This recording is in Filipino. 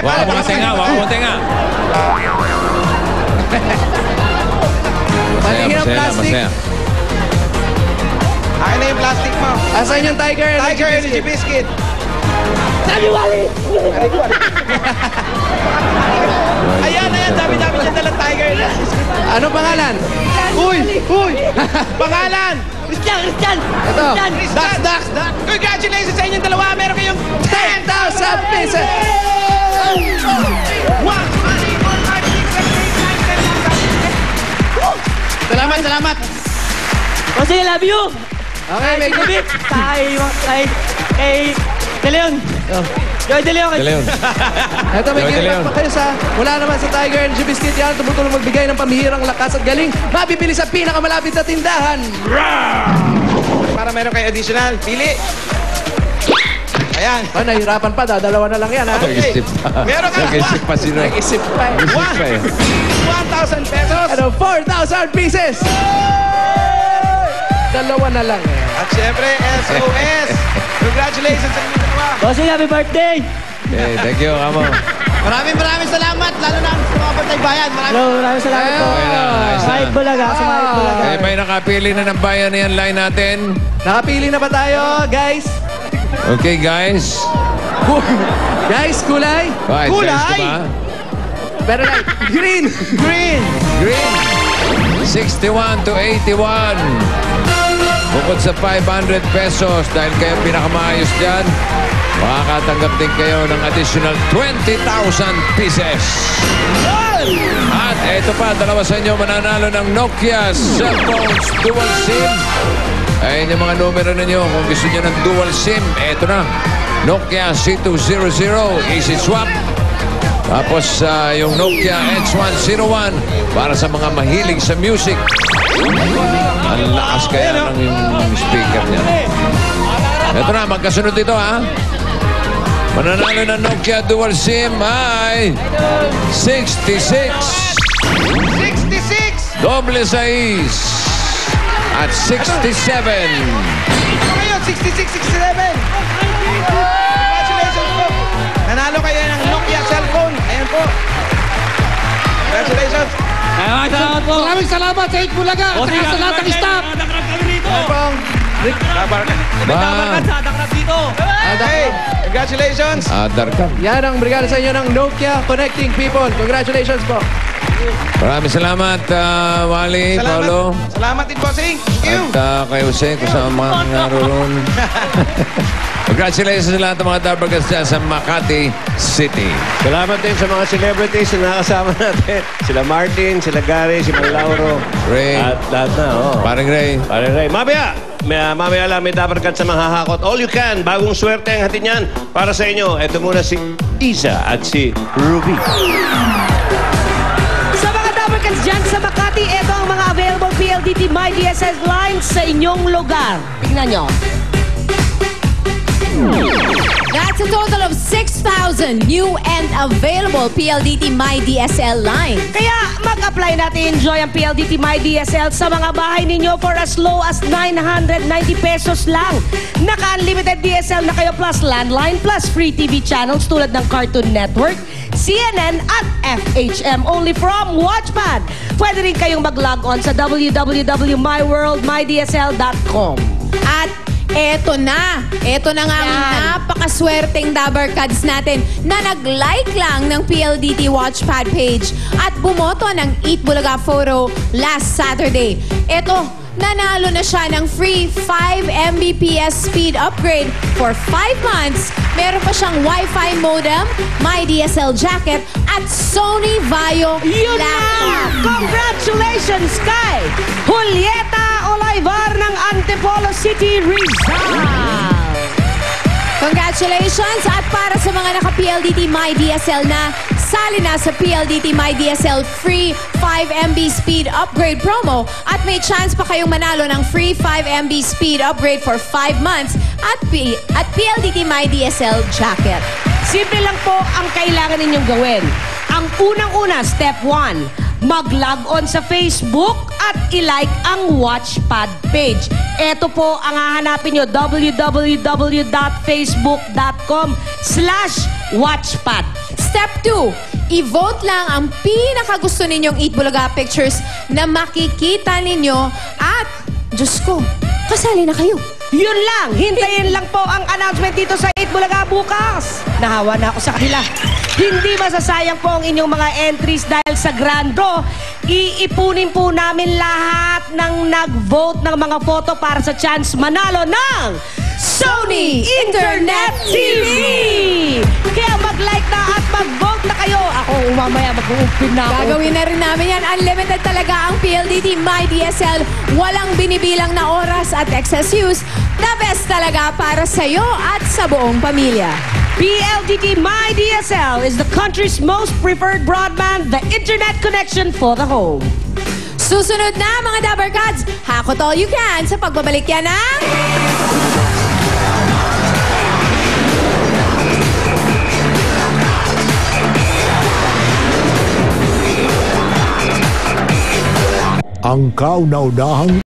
Waka mo tenga, waka mo tenga. Patingin ang plastic. Akin na yung plastic mo. Asan yung Tiger Energy Biscuit. Sabi wali! Ayan, dami-dami dyan dalang Tiger. Ano pangalan? Uy! Pangalan! Christian! Ito. Dax! Congratulations sa inyong dalawa. Meron kayong 10,000 pieces! Salamat! Jose, love you! Okay, may Bibip! Kay De Leon. Joy De Leon. Ito, may Joy De gift Leon. pa kayo mula naman sa Tiger Energy Biscuit yan. Tumutulong magbigay ng pamihirang lakas at galing. Mabibili sa pinakamalapit na tindahan. Para meron kayo additional. Pili. Ayan. Nahirapan pa. Dalawa na lang yan, ha? Nag-isip pa. Meron ka. Nag-isip pa sino. Nag-isip pa, eh. Nag-isip pa eh. 1,000 pesos. Ano, 4,000 pieces! Dalawa na lang, eh. At syempre, SOS. Congratulations sa inyong dalawa. Jose, happy birthday! Thank you, Kamo. Maraming salamat. Lalo na sa mga pantay-bayan. Maraming salamat po. Okay na, ayos na. Mahit Bulaga, sa Mahit Bulaga. May nakapili na ng bayan yan line natin. Nakapili na ba tayo, guys? Okay, guys. Guys, kulay? Right, Kulay! guys, ba? Better light. Green! Green. Green. 61 to 81. Bukod sa 500 pesos, dahil kayo pinakamaayos dyan, makakatanggap din kayo ng additional 20,000 pieces. At eto pa, dalawa sa inyo mananalo ng Nokia Cellphones Dual SIM. Ayun yung mga numero ninyo. Kung gusto nyo ng dual SIM, eto na. Nokia C200, easy swap. Tapos yung Nokia X101 para sa mga mahilig sa music. Ang lakas kaya ng yung speaker niya. Ito na, magkasunod ito ha. Mananalo ng Nokia Dual SIM ay 66. 66. Doble 6 at 67. Ngayon, 66, 67. Congratulations po. Nanalo kayo ng Nokia cellphone. Ayan po. Congratulations. Salamat po. Maraming salamat sa Hit Bulaga at saka sa lahat ng staff. Ayan po. Okay. Congratulations. Adar ka. Yan ang brigada sa inyo ng Nokia Connecting People. Congratulations po. Maraming salamat, Wally, Paolo. Salamat din po, Sing. Thank you. At kay Jose, kasama mga naroon. Congratulations sa lahat ng mga Darbagas dyan sa Makati City. Salamat din sa mga celebrities na nakasama natin. Sila Martin, sila Gary, si Lauro. Ray. At lahat na, Paring Ray. Pare Ray. Mamaya lang may Dabarkat sa mga hakot. All you can. Bagong swerte ang hatid niyan para sa inyo. Ito muna si Isa at si Ruby. Sa mga Dabarkans dyan sa Makati, ito ang mga available PLDT MyDSL lines sa inyong lugar. Tingnan nyo. That's a total of 6,000 new and available PLDT MyDSL lines. Kaya mag-apply natin enjoy ang PLDT MyDSL sa mga bahay ninyo for as low as 990 pesos lang. Naka-unlimited DSL na kayo plus landline plus free TV channels tulad ng Cartoon Network, CNN at FHM only from Watchpad. Pwede rin kayong mag-log on sa www.myworldmydsl.com. At eto na nga ang napakaswerteng Dabarkads natin na nag-like lang ng PLDT Watchpad page at bumoto ng Eat Bulaga photo last Saturday. Eto, nanalo na siya ng free 5 Mbps speed upgrade for 5 months. Meron pa siyang Wi-Fi modem, MyDSL jacket, at Sony Vaio Yun na! laptop. Congratulations kay Julieta Olaivar ng Antipolo City, Rizal! Congratulations! At para sa mga naka-PLDT MyDSL na, sali na sa PLDT MyDSL free 5 MB speed upgrade promo at may chance pa kayong manalo ng free 5 MB speed upgrade for 5 months at PLDT MyDSL jacket. Simple lang po ang kailangan ninyong gawin. Ang unang-una, step 1, mag-log on sa Facebook at i-like ang Watchpad page. Ito po ang hahanapin nyo, www.facebook.com/watchpad. Step 2, i-vote lang ang pinakagusto ninyong Eat Bulaga pictures na makikita ninyo at, Diyos ko, kasali na kayo. Yun lang, hintayin lang po ang announcement dito sa 8 Bulaga bukas. Nahawa na ako sa kanila. Hindi masasayang po ang inyong mga entries dahil sa Grand Draw, iipunin po namin lahat ng nag-vote ng mga photo para sa chance manalo ng Sony Internet TV! Kaya mag-like na at mag-vote na kayo. Ako mamaya mag-uupin na ako. Gagawin na rin namin yan. Unlimited talaga ang PLDT MyDSL. Walang binibilang na oras at excess use. The best talaga para sa'yo at sa buong pamilya. PLDT MyDSL is the country's most preferred broadband, the internet connection for the home. Susunod na mga Dabarkads, hakot all you can sa pagbabalik yan ng... Ang kauna-unahang